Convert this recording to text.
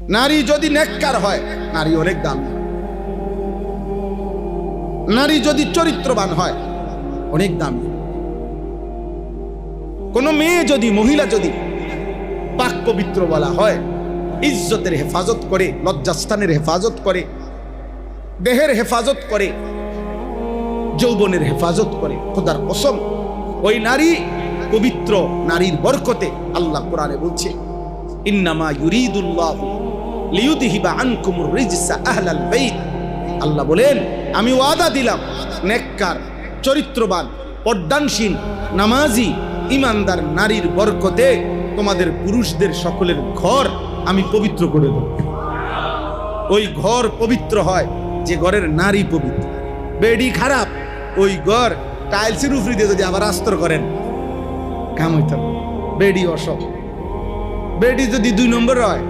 নারী যদি নেককার হয়, নারী অনেক দামি। নারী যদি চরিত্রবান হয়, অনেক দামি। কোন মেয়ে যদি, মহিলা যদি পাক পবিত্র বলা হয়, ইজ্জতের হেফাজত করে, লজ্জাস্থানের হেফাজত করে, দেহের হেফাজত করে, যৌবনের হেফাজত করে, খোদার কসম ওই নারী পবিত্র। নারীর বরকতে আল্লাহ কোরআনে বলছে, ইন্নামা ইউরিদুল্লাহু লিইউযহিবা আনকুমুর রিজসা আহলাল বাইত। আল্লাহ বলেন, আমি ওয়াদা দিলাম নেককার, চরিত্রবান, পর্দানশীল, নামাজি, ইমানদার নারীর বরকতে তোমাদের পুরুষদের সকলের ঘর আমি পবিত্র করে দেব। ওই ঘর পবিত্র হয় যে ঘরের নারী পবিত্র। বেডি খারাপ, ওই ঘর টাইলসের উপরে দিয়ে যদি আবার আস্তর করেন, কাম হইতে হবে। বেডি অসৎ, বেডি যদি 2 নম্বর হয়,